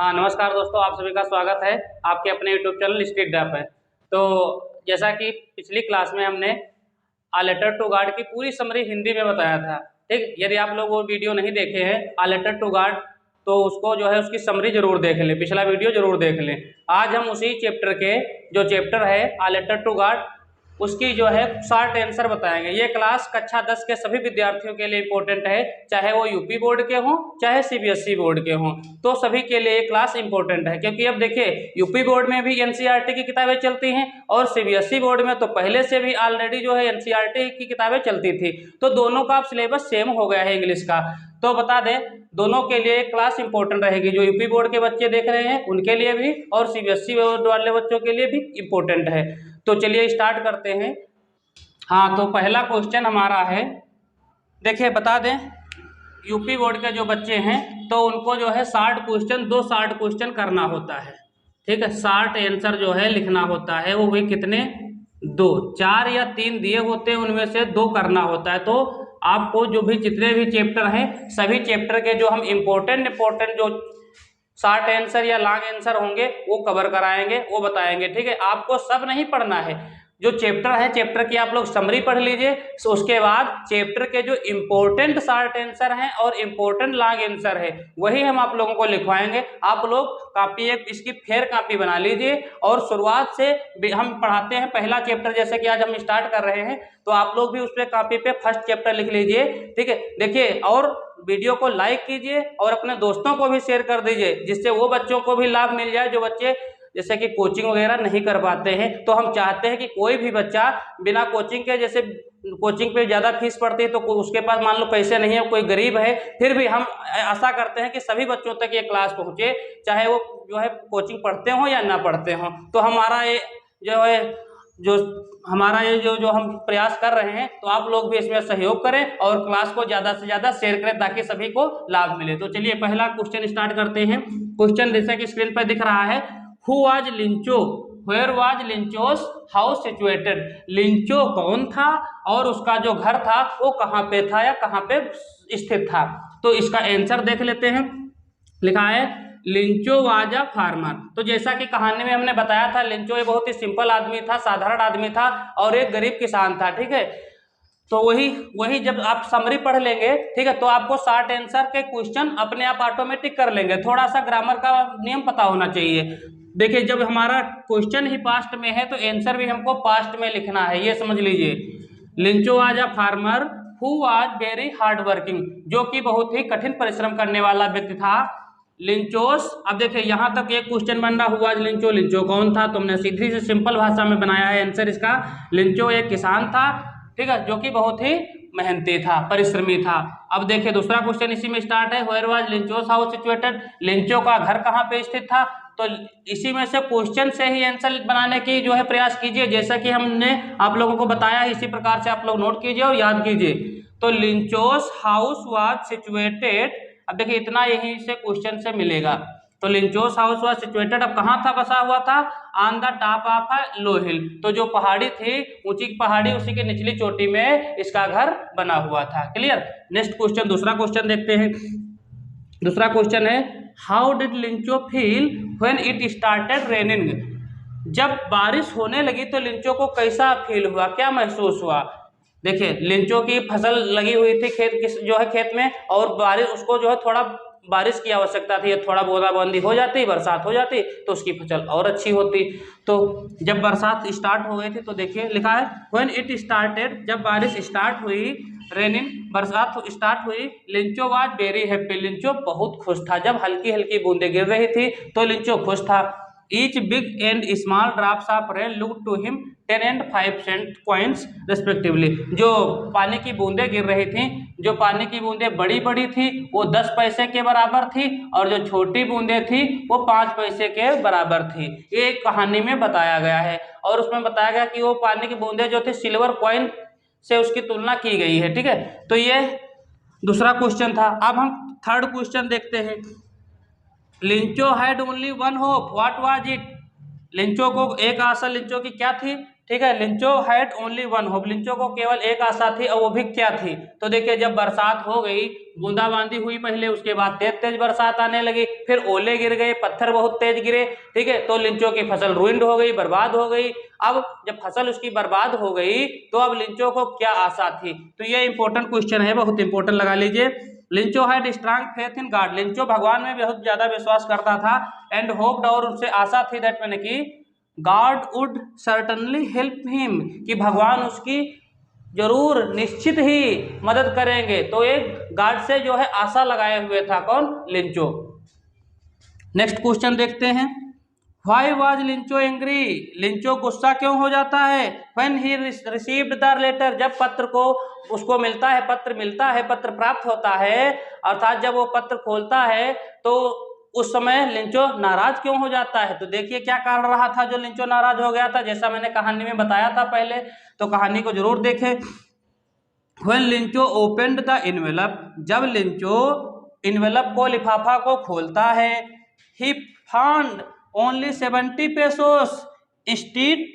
हाँ नमस्कार दोस्तों, आप सभी का स्वागत है आपके अपने यूट्यूब चैनल स्ट्रीट ड्राप है। तो जैसा कि पिछली क्लास में हमने आ लेटर टू गार्ड की पूरी समरी हिंदी में बताया था। ठीक, यदि आप लोग वो वीडियो नहीं देखे हैं आ लेटर टू गार्ड, तो उसको जो है उसकी समरी जरूर देख लें, पिछला वीडियो जरूर देख लें। आज हम उसी चैप्टर के जो चैप्टर है आ लेटर टू गार्ड उसकी जो है शॉर्ट आंसर बताएंगे। ये क्लास कक्षा 10 के सभी विद्यार्थियों के लिए इंपॉर्टेंट है, चाहे वो यूपी बोर्ड के हों चाहे सीबीएसई बोर्ड के हों, तो सभी के लिए ये क्लास इंपॉर्टेंट है। क्योंकि अब देखिए यूपी बोर्ड में भी एनसीईआरटी की किताबें चलती हैं और सीबीएसई बोर्ड में तो पहले से भी ऑलरेडी जो है एनसीईआरटी की किताबें चलती थी, तो दोनों का अब सिलेबस सेम हो गया है इंग्लिश का। तो बता दें दोनों के लिए क्लास इंपॉर्टेंट रहेगी, जो यूपी बोर्ड के बच्चे देख रहे हैं उनके लिए भी और सीबीएसई बोर्ड वाले बच्चों के लिए भी इंपॉर्टेंट है। तो चलिए स्टार्ट करते हैं। हाँ, तो पहला क्वेश्चन हमारा है, देखिए बता दें यूपी बोर्ड के जो बच्चे हैं तो उनको जो है 60 क्वेश्चन, 2 60 क्वेश्चन करना होता है। ठीक है, 60 आंसर जो है लिखना होता है, वो भी कितने, 2, 4 या 3 दिए होते हैं, उनमें से 2 करना होता है। तो आपको जो भी जितने भी चैप्टर हैं सभी चैप्टर के जो हम इम्पोर्टेंट जो शॉर्ट आंसर या लॉन्ग आंसर होंगे वो कवर कराएंगे, वो बताएंगे। ठीक है, आपको सब नहीं पढ़ना है, जो चैप्टर है चैप्टर की आप लोग समरी पढ़ लीजिए, उसके बाद चैप्टर के जो इम्पोर्टेंट शॉर्ट आंसर हैं और इम्पोर्टेंट लॉन्ग आंसर है वही हम आप लोगों को लिखवाएंगे। आप लोग कॉपी एक इसकी फेयर कॉपी बना लीजिए और शुरुआत से हम पढ़ाते हैं पहला चैप्टर, जैसे कि आज हम स्टार्ट कर रहे हैं, तो आप लोग भी उस पर कॉपी पे फर्स्ट चैप्टर लिख लीजिए। ठीक है, देखिए और वीडियो को लाइक कीजिए और अपने दोस्तों को भी शेयर कर दीजिए, जिससे वो बच्चों को भी लाभ मिल जाए जो बच्चे जैसे कि कोचिंग वगैरह नहीं कर पाते हैं। तो हम चाहते हैं कि कोई भी बच्चा बिना कोचिंग के, जैसे कोचिंग पे ज़्यादा फीस पड़ती है तो उसके पास मान लो पैसे नहीं है, कोई गरीब है, फिर भी हम आशा करते हैं कि सभी बच्चों तक ये क्लास पहुँचे, चाहे वो जो है कोचिंग पढ़ते हों या ना पढ़ते हों। तो हमारा ये जो है जो हम प्रयास कर रहे हैं, तो आप लोग भी इसमें सहयोग करें और क्लास को ज़्यादा से ज़्यादा शेयर करें ताकि सभी को लाभ मिले। तो चलिए पहला क्वेश्चन स्टार्ट करते हैं। क्वेश्चन जैसा कि स्क्रीन पर दिख रहा है, who was Lencho, where was Lencho's house situated. Lencho कौन था और उसका जो घर था वो कहाँ पे था या कहाँ पे स्थित था। तो इसका आंसर देख लेते हैं। लिखा है लिंचो वाज अ फार्मर। तो जैसा कि कहानी में हमने बताया था, लिंचो एक बहुत ही सिंपल आदमी था, साधारण आदमी था और एक गरीब किसान था। ठीक है, तो वही जब आप समरी पढ़ लेंगे, ठीक है, तो आपको 60 आंसर के क्वेश्चन अपने आप ऑटोमेटिक कर लेंगे। थोड़ा सा ग्रामर का नियम पता होना चाहिए। देखिए जब हमारा क्वेश्चन ही पास्ट में है तो आंसर भी हमको पास्ट में लिखना है, ये समझ लीजिए। लिंचो was a farmer who was very hard working, जो कि बहुत ही कठिन परिश्रम करने वाला व्यक्ति था। लिंचोस, अब देखिए यहाँ तक एक क्वेश्चन बन रहा हुआ लिंचो, लिंचो कौन था, तुमने सीधी से सिंपल भाषा में बनाया है आंसर इसका। लिंचो एक किसान था, ठीक है, जो कि बहुत ही मेहनती था, परिश्रमी था। अब देखिए दूसरा क्वेश्चन इसी में स्टार्ट है, where was Lencho's house situated, Lencho का घर कहाँ पे स्थित था। तो इसी में से क्वेश्चन से ही आंसर बनाने की जो है प्रयास कीजिए, जैसा कि हमने आप लोगों को बताया इसी प्रकार से आप लोग नोट कीजिए और याद कीजिए। तो लिंचोस हाउस वाज सिचुएटेड, अब देखिए इतना यहीं से क्वेश्चन से मिलेगा। तो लिंचोस हाउस वाज सिचुएटेड, अब कहाँ था, बसा हुआ था, on the top of a low hill, तो जो पहाड़ी थी, ऊंची पहाड़ी, उसी की निचली चोटी में इसका घर बना हुआ था। क्लियर। नेक्स्ट क्वेश्चन, दूसरा क्वेश्चन देखते हैं। दूसरा क्वेश्चन है, how did लिंचो feel when it started raining. जब बारिश होने लगी तो लिंचो को कैसा फील हुआ, क्या महसूस हुआ। देखिए लिंचो की फसल लगी हुई थी खेत में, और बारिश उसको जो है थोड़ा बारिश की आवश्यकता थी, थोड़ा बूंदाबांदी हो जाती, बरसात हो जाती तो उसकी फसल और अच्छी होती। तो जब बरसात स्टार्ट हो गई थी तो देखिए लिखा है व्हेन इट स्टार्टेड, जब बारिश स्टार्ट हुई, रेनिंग बरसात स्टार्ट हुई, लिंचो वाज वेरी हैप्पी, लिंचो बहुत खुश था। जब हल्की हल्की बूंदें गिर रही थी तो लिंचो खुश था। Each big and small drops of rain look to him 10 and 5 cent coins respectively. जो पानी की बूंदें गिर रही थी, जो पानी की बूंदें बड़ी बड़ी थी वो 10 पैसे के बराबर थी, और जो छोटी बूंदें थी वो 5 पैसे के बराबर थी। ये कहानी में बताया गया है, और उसमें बताया गया कि वो पानी की बूंदें जो थी सिल्वर कॉइन से उसकी तुलना की गई है। ठीक है, तो ये दूसरा क्वेश्चन था। अब हम थर्ड क्वेश्चन देखते हैं। लिंचो had only one hope, what was it. लिंचो को एक आशा लिंचो की क्या थी, ठीक है। लिंचो हैड ओनली वन होप, लिंचो को केवल एक आशा थी, और वो भी क्या थी? तो देखिए जब बरसात हो गई, बूंदाबांदी हुई पहले, उसके बाद तेज तेज बरसात आने लगी, फिर ओले गिर गए, पत्थर बहुत तेज गिरे, ठीक है, तो लिंचो की फसल रुइंड हो गई, बर्बाद हो गई। अब जब फसल उसकी बर्बाद हो गई तो अब लिंचो को क्या आशा थी? तो ये इंपॉर्टेंट क्वेश्चन है, बहुत इंपॉर्टेंट लगा लीजिए। लिंचो had strong faith in God, लिंचो भगवान में बहुत ज्यादा विश्वास करता था, एंड होप्ड, और उससे आशा थी, दैट मैंने की God would certainly help him, कि भगवान उसकी जरूर निश्चित ही मदद करेंगे। तो एक गॉड से जो है आशा लगाए हुए था कौन? लिंचो। नेक्स्ट क्वेश्चन देखते हैं। Why was Lencho angry, Lencho गुस्सा क्यों हो जाता है? When he received the letter, जब पत्र को उसको मिलता है, पत्र मिलता है, पत्र प्राप्त होता है, अर्थात जब वो पत्र खोलता है तो उस समय लिंचो नाराज क्यों हो जाता है? तो देखिए क्या कारण रहा था जो लिंचो नाराज हो गया था, जैसा मैंने कहानी में बताया था पहले, तो कहानी को जरूर देखें। व्हेन लिंचो ओपनड द इनवेलप, जब लिंचो इनवेलप को, लिफाफा को खोलता है, he found only 70 pesos instead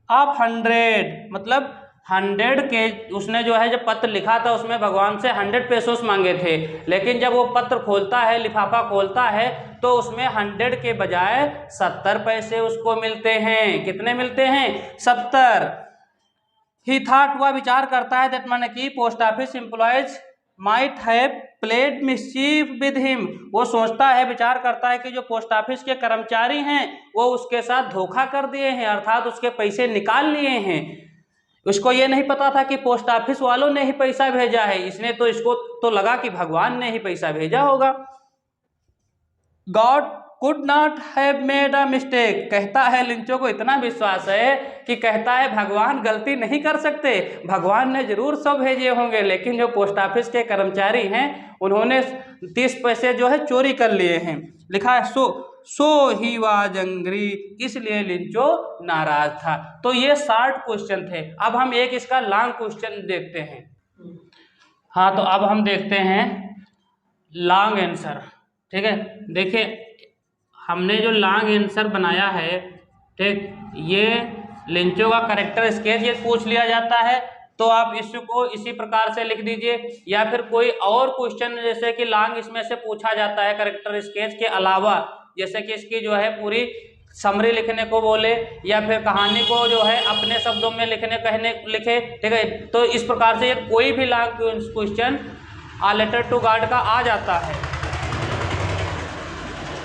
of 100, मतलब 100 के, उसने जो है जब पत्र लिखा था उसमें भगवान से 100 पेसोस मांगे थे, लेकिन जब वो पत्र खोलता है, लिफाफा खोलता है, तो उसमें 100 के बजाय 70 पैसे उसको मिलते हैं। कितने मिलते हैं? 70। ही थॉट, वह विचार करता है, दैट मैंने की post office employees might have played mischief with him, वो सोचता है, विचार करता है कि जो पोस्ट ऑफिस के कर्मचारी हैं वो उसके साथ धोखा कर दिए हैं, अर्थात उसके पैसे निकाल लिए हैं। उसको ये नहीं पता था कि पोस्ट ऑफिस वालों ने ही पैसा भेजा है, इसने तो, इसको तो लगा कि भगवान ने ही पैसा भेजा होगा। God could not have made a mistake, कहता है, लिंचो को इतना विश्वास है कि कहता है भगवान गलती नहीं कर सकते, भगवान ने जरूर सब भेजे होंगे, लेकिन जो पोस्ट ऑफिस के कर्मचारी हैं उन्होंने 30 पैसे जो है चोरी कर लिए हैं। लिखा है सो ही वाज एंग्री, इसलिए लिंचो नाराज था। तो ये शॉर्ट क्वेश्चन थे। अब हम एक इसका लॉन्ग क्वेश्चन देखते हैं। हाँ, तो अब हम देखते हैं लॉन्ग आंसर, ठीक है। देखिए हमने जो लॉन्ग आंसर बनाया है, ठीक, ये लिंचो का कैरेक्टर स्केच ये पूछ लिया जाता है, तो आप इसको इसी प्रकार से लिख दीजिए, या फिर कोई और क्वेश्चन जैसे कि लॉन्ग इसमें से पूछा जाता है कैरेक्टर स्केच के अलावा, जैसे कि इसकी जो है पूरी समरी लिखने को बोले, या फिर कहानी को जो है अपने शब्दों में लिखे, ठीक है। तो इस प्रकार से कोई भी लॉन्ग क्वेश्चन आ लेटर टू गॉड का आ जाता है,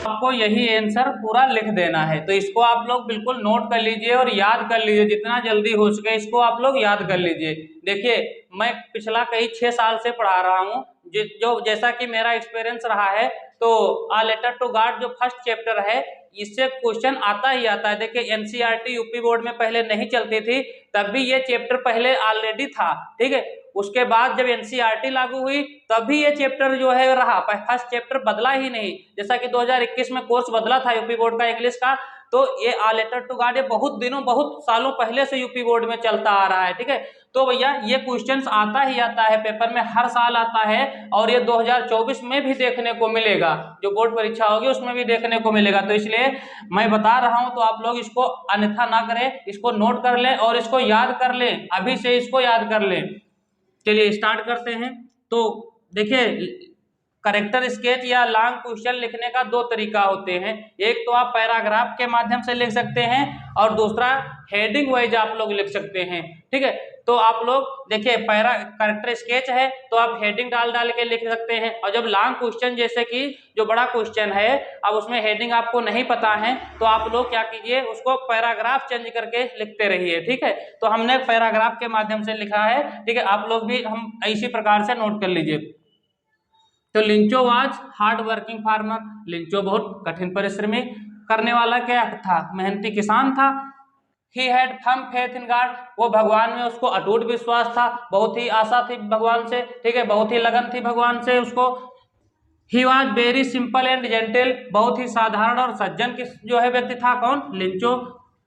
आपको यही आंसर पूरा लिख देना है। तो इसको आप लोग बिल्कुल नोट कर लीजिए और याद कर लीजिए, जितना जल्दी हो सके इसको आप लोग याद कर लीजिए। देखिए मैं पिछला कई 6 साल से पढ़ा रहा हूँ, जो जैसा कि मेरा एक्सपीरियंस रहा है, तो आ लेटर टू गॉड जो फर्स्ट चैप्टर है, इससे क्वेश्चन आता ही आता है। देखिए एनसीईआरटी यूपी बोर्ड में पहले नहीं चलती थी, तब भी ये चैप्टर पहले ऑलरेडी था, ठीक है। उसके बाद जब एनसीईआरटी लागू हुई तब भी ये चैप्टर जो है रहा, फर्स्ट चैप्टर बदला ही नहीं। जैसा कि 2021 में कोर्स बदला था यूपी बोर्ड का इंग्लिश का, तो ये आ लेटर टू गॉड ये बहुत सालों पहले से यूपी बोर्ड में चलता आ रहा है, ठीक है। तो भैया ये क्वेश्चंस आता ही आता है, पेपर में हर साल आता है, और ये 2024 में भी देखने को मिलेगा, जो बोर्ड परीक्षा होगी उसमें भी देखने को मिलेगा। तो इसलिए मैं बता रहा हूं, तो आप लोग इसको अन्यथा ना करें, इसको नोट कर लें और इसको याद कर लें, अभी से इसको याद कर लें। चलिए स्टार्ट करते हैं। तो देखिए कैरेक्टर स्केच या लॉन्ग क्वेश्चन लिखने का 2 तरीका होते हैं, एक तो आप पैराग्राफ के माध्यम से लिख सकते हैं, और दूसरा हेडिंग वाइज आप लोग लिख सकते हैं, ठीक है। तो आप लोग देखिए कैरेक्टर स्केच है तो आप हेडिंग डाल के लिख सकते हैं, और जब लॉन्ग क्वेश्चन जैसे कि जो बड़ा क्वेश्चन है, अब उसमें हेडिंग आपको नहीं पता है, तो आप लोग क्या कीजिए, उसको पैराग्राफ चेंज करके लिखते रहिए, ठीक है। तो हमने पैराग्राफ के माध्यम से लिखा है, ठीक है, आप लोग भी हम इसी प्रकार से नोट कर लीजिए। तो लिंचो वाज हार्ड वर्किंग फार्मर, लिंचो बहुत कठिन परिश्रमी करने वाला क्या था, मेहनती किसान था। He had firm faith in God, वो भगवान में उसको अटूट विश्वास था, बहुत ही आशा थी भगवान से, ठीक है, बहुत ही लगन थी भगवान से उसको। He was very simple and gentle, बहुत ही साधारण और सज्जन जो है व्यक्ति था, कौन, Lencho.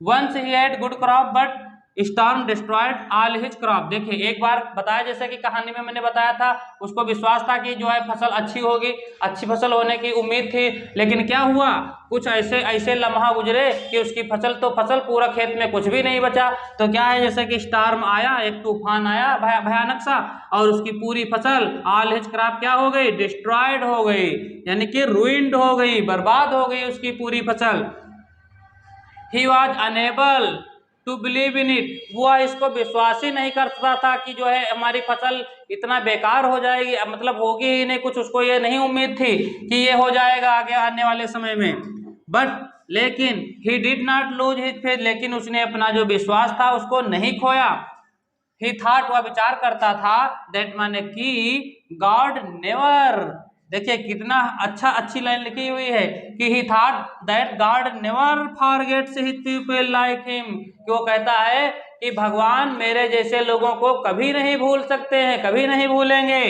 Once he had good crop but storm destroyed all his crop. देखिए एक बार बताया, जैसे कि कहानी में मैंने बताया था, उसको विश्वास था कि जो है फसल अच्छी होगी, अच्छी फसल होने की उम्मीद थी, लेकिन क्या हुआ, कुछ ऐसे ऐसे लम्हा गुजरे कि उसकी फसल तो फसल, पूरा खेत में कुछ भी नहीं बचा। तो क्या है, जैसे कि स्टॉर्म आया, एक तूफान आया भयानक सा, और उसकी पूरी फसल ऑल हिज क्रॉप क्या हो गई, डिस्ट्रॉयड हो गई, यानी कि रुइंड हो गई, बर्बाद हो गई उसकी पूरी फसल। He was unable to believe in it, वो इसको विश्वास ही नहीं करता था कि जो है हमारी फसल इतना बेकार हो जाएगी, मतलब होगी ही नहीं कुछ, उसको ये नहीं उम्मीद थी कि ये हो जाएगा आगे आने वाले समय में। बट लेकिन he did not lose his faith, लेकिन उसने अपना जो विश्वास था उसको नहीं खोया। ही थॉट, वह विचार करता था, दैट माने कि गॉड नेवर, देखिए कितना अच्छी लाइन लिखी हुई है कि ही thought that God never forgets his people like him, कि वो कहता है कि भगवान मेरे जैसे लोगों को कभी नहीं भूल सकते हैं, कभी नहीं भूलेंगे।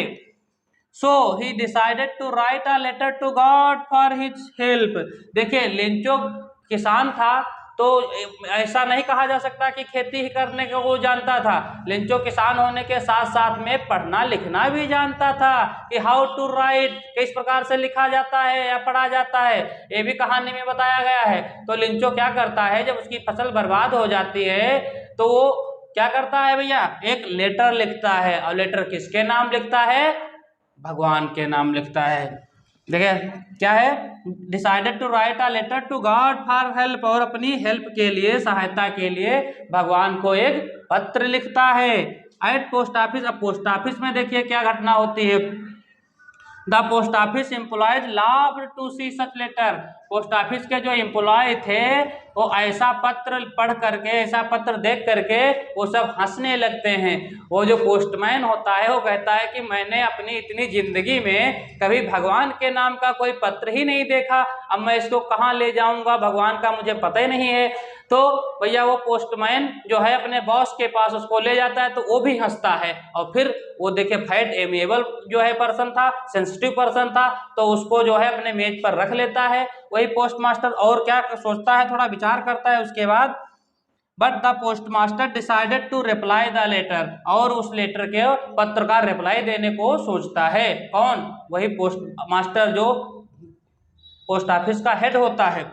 So he decided to write a letter to God for his help. देखिए लिंचो किसान था, तो ऐसा नहीं कहा जा सकता कि खेती ही करने को वो जानता था। लिंचो किसान होने के साथ साथ में पढ़ना लिखना भी जानता था कि हाउ टू राइट, किस प्रकार से लिखा जाता है या पढ़ा जाता है, ये भी कहानी में बताया गया है। तो लिंचो क्या करता है, जब उसकी फसल बर्बाद हो जाती है तो वो क्या करता है भैया, एक लेटर लिखता है, और लेटर किसके नाम लिखता है, भगवान के नाम लिखता है। देखिए क्या है, decided to write a letter to God for help, और अपनी हेल्प के लिए, सहायता के लिए भगवान को एक पत्र लिखता है। एट पोस्ट ऑफिस, अब पोस्ट ऑफिस में देखिए क्या घटना होती है। The post office employees loved to see such letter, post office के जो एम्प्लॉय थे वो ऐसा पत्र पढ़ करके, ऐसा पत्र देख करके वो सब हंसने लगते हैं। वो जो पोस्टमैन होता है वो कहता है कि मैंने अपनी इतनी जिंदगी में कभी भगवान के नाम का कोई पत्र ही नहीं देखा, अब मैं इसको कहाँ ले जाऊंगा, भगवान का मुझे पता ही नहीं है। तो भैया वो पोस्टमैन जो है अपने बॉस के पास उसको ले जाता है, तो वो भी हंसता है, और फिर वो देखे फैट एमिएबल जो है पर्सन था, सेंसिटिव पर्सन था, तो उसको जो है अपने मेज पर रख लेता है। वही पोस्ट मास्टर और क्या सोचता है, थोड़ा विचार करता है उसके बाद, but the post master decided to reply the letter, और उस लेटर के पत्र का रिप्लाई देने को सोचता है। कौन, वही पोस्ट मास्टर जो पोस्ट ऑफिस का हेड होता है।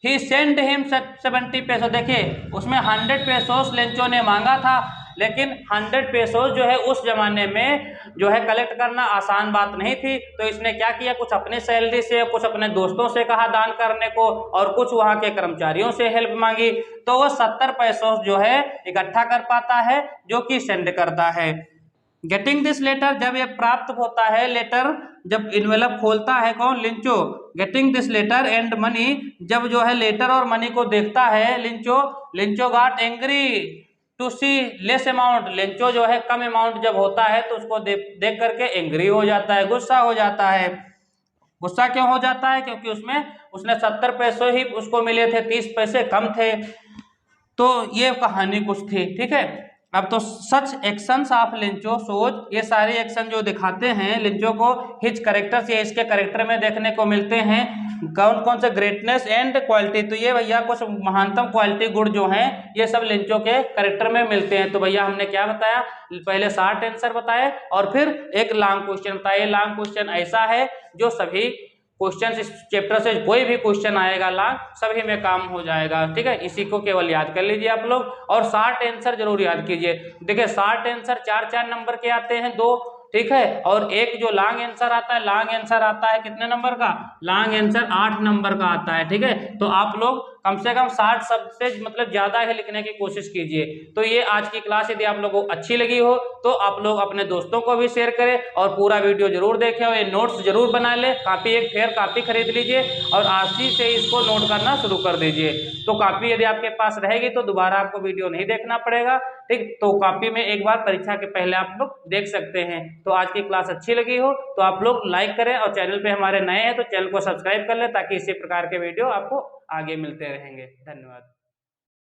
ही सेंड हिम 70 पैसों, देखिए उसमें 100 पैसों लेंचो ने मांगा था, लेकिन 100 पैसों जो है उस जमाने में जो है कलेक्ट करना आसान बात नहीं थी। तो इसने क्या किया, कुछ अपने सैलरी से, कुछ अपने दोस्तों से कहा दान करने को, और कुछ वहाँ के कर्मचारियों से हेल्प मांगी। तो वो 70 पैसों जो है इकट्ठा कर पाता है, जो कि सेंड करता है। गेटिंग दिस लेटर, जब ये प्राप्त होता है लेटर, जब इन्वेलप खोलता है कौन, Lencho. Getting this letter and money, जब जो है लेटर और मनी को देखता है Lencho, Lencho got angry to see less amount, Lencho जो है कम अमाउंट जब होता है तो उसको देख करके एंग्री हो जाता है, गुस्सा हो जाता है। गुस्सा क्यों हो जाता है, क्योंकि उसने 70 पैसे ही उसको मिले थे, 30 पैसे कम थे। तो ये कहानी कुछ थी, ठीक है। अब तो सच एक्शंस ऑफ लिंचो सोच, ये सारे एक्शन जो दिखाते हैं लिंचो को, हिज कैरेक्टर्स, ये इसके कैरेक्टर में देखने को मिलते हैं। कौन कौन से, ग्रेटनेस एंड क्वालिटी, तो ये भैया कुछ महानतम क्वालिटी गुण जो हैं ये सब लिंचो के कैरेक्टर में मिलते हैं। तो भैया हमने क्या बताया, पहले शॉर्ट आंसर बताए और फिर एक लॉन्ग क्वेश्चन बताया। लॉन्ग क्वेश्चन ऐसा है जो सभी क्वेश्चन इस चैप्टर से कोई भी क्वेश्चन आएगा लॉन्ग, सभी में काम हो जाएगा, ठीक है। इसी को केवल याद कर लीजिए आप लोग, और शॉर्ट आंसर जरूर याद कीजिए। देखिए शॉर्ट आंसर 4-4 नंबर के आते हैं, 2, ठीक है, और एक जो लॉन्ग आंसर आता है, लॉन्ग आंसर आता है कितने नंबर का, लॉन्ग आंसर 8 नंबर का आता है, ठीक है। तो आप लोग कम से कम 60 शब्द से मतलब ज्यादा ही लिखने की कोशिश कीजिए। तो ये आज की क्लास यदि आप लोगों को अच्छी लगी हो तो आप लोग अपने दोस्तों को भी शेयर करें, और पूरा वीडियो जरूर देखें, और ये नोट्स जरूर बना ले, कापी एक फेयर कापी खरीद लीजिए और आज ही से इसको नोट करना शुरू कर दीजिए। तो कापी यदि आपके पास रहेगी तो दोबारा आपको वीडियो नहीं देखना पड़ेगा, ठीक। तो कापी में एक बार परीक्षा के पहले आप लोग देख सकते हैं। तो आज की क्लास अच्छी लगी हो तो आप लोग लाइक करें, और चैनल पे हमारे नए हैं तो चैनल को सब्सक्राइब कर लें, ताकि इसी प्रकार के वीडियो आपको आगे मिलते रहेंगे। धन्यवाद।